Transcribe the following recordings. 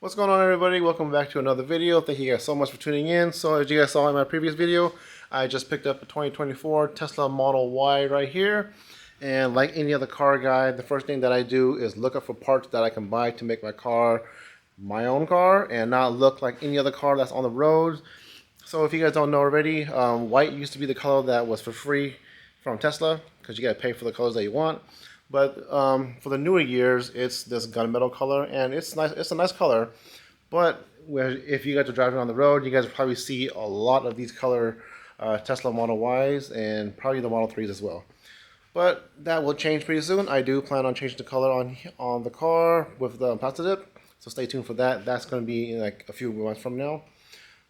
What's going on, everybody? Welcome back to another video. Thank you guys so much for tuning in. So as you guys saw in my previous video, I just picked up a 2024 Tesla Model Y right here. And like any other car guy, the first thing that I do is look up for parts that I can buy to make my car my own car and not look like any other car that's on the road. So if you guys don't know already, white used to be the color that was for free from Tesla because you got to pay for the colors that you want. But for the newer years, it's this gunmetal color, and it's nice. It's a nice color. But if you guys are driving on the road, you guys will probably see a lot of these color Tesla Model Ys and probably the Model 3s as well. But that will change pretty soon. I do plan on changing the color on the car with the plastic dip. So stay tuned for that. That's going to be in like a few months from now.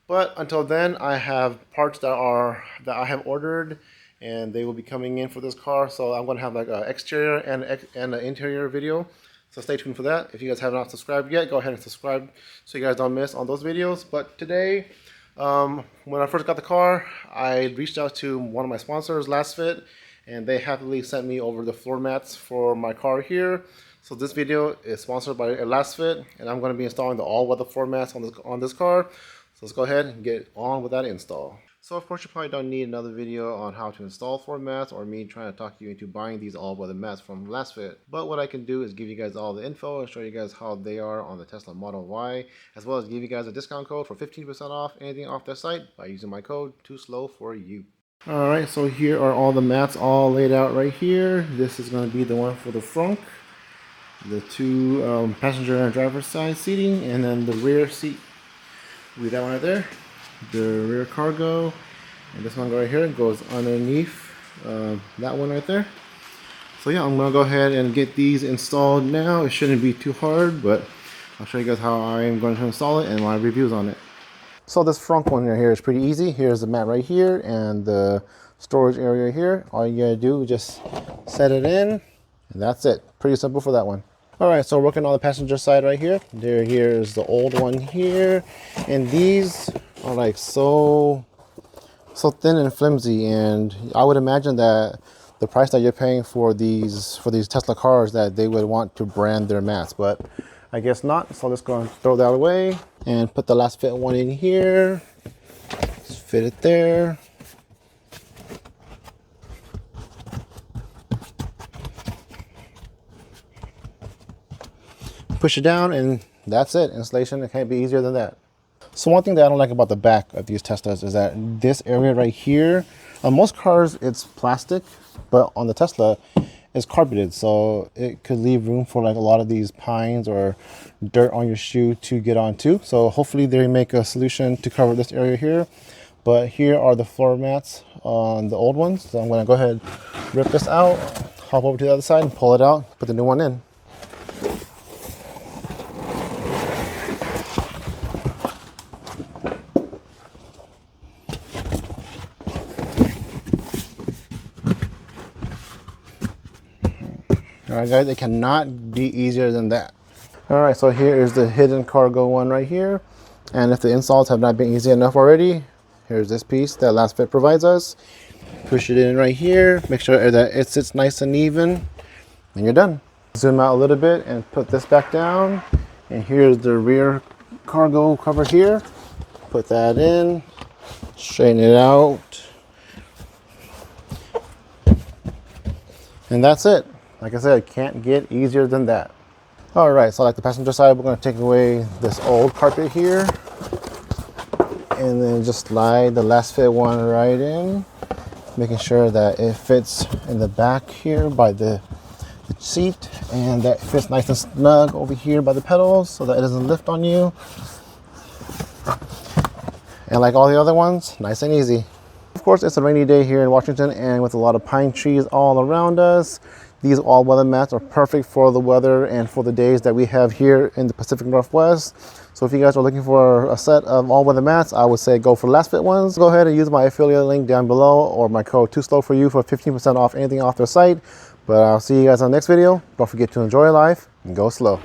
But until then, I have parts that I have ordered, and they will be coming in for this car. So I'm going to have like an exterior and an interior video. So stay tuned for that. If you guys have not subscribed yet, go ahead and subscribe so you guys don't miss on those videos. But today, when I first got the car, I reached out to one of my sponsors, Lasfit, and they happily sent me over the floor mats for my car here. So this video is sponsored by Lasfit, and I'm going to be installing the all-weather floor mats on this car. So let's go ahead and get on with that install. So of course you probably don't need another video on how to install floor mats or me trying to talk you into buying these all-weather mats from Lasfit. But what I can do is give you guys all the info and show you guys how they are on the Tesla Model Y, as well as give you guys a discount code for 15% off anything off their site by using my code TooSlowForYou. Alright, so here are all the mats all laid out right here. This is going to be the one for the front, the two passenger and driver side seating, and then the rear seat. Read that one right there. The rear cargo, and this one right here goes underneath that one right there. So yeah, I'm gonna go ahead and get these installed now. It shouldn't be too hard, but I'll show you guys how I am going to install it and my reviews on it. So this front one right here is pretty easy. Here's the mat right here and the storage area here. All you gotta do is just set it in, and that's it. Pretty simple for that one. Alright, so working on the passenger side right here. Here's the old one here, and these are like so thin and flimsy, and I would imagine that the price that you're paying for these Tesla cars, that they would want to brand their mats, but I guess not. So let's go and throw that away and put the Lasfit one in here. Just fit it there. Push it down, and that's it. Installation, it can't be easier than that. So one thing that I don't like about the back of these Teslas is that this area right here, on most cars it's plastic, but on the Tesla it's carpeted, so it could leave room for like a lot of these pines or dirt on your shoe to get onto. So hopefully they make a solution to cover this area here. But here are the floor mats on the old ones. So I'm going to go ahead, rip this out, hop over to the other side and pull it out, put the new one in. Alright guys, it cannot be easier than that. Alright, so here is the hidden cargo one right here. And if the installs have not been easy enough already, here's this piece that Lasfit provides us. Push it in right here, make sure that it sits nice and even, and you're done. Zoom out a little bit and put this back down. And here's the rear cargo cover here. Put that in, straighten it out. And that's it. Like I said, it can't get easier than that. All right, so like the passenger side, we're gonna take away this old carpet here and then just slide the Lasfit one right in, making sure that it fits in the back here by the seat, and that it fits nice and snug over here by the pedals so that it doesn't lift on you. And like all the other ones, nice and easy. Of course, it's a rainy day here in Washington, and with a lot of pine trees all around us, these all-weather mats are perfect for the weather and for the days that we have here in the Pacific Northwest. So if you guys are looking for a set of all-weather mats, I would say go for Lasfit ones. Go ahead and use my affiliate link down below or my code TooSlowForYou for 15% off anything off their site. But I'll see you guys on the next video. Don't forget to enjoy life and go slow.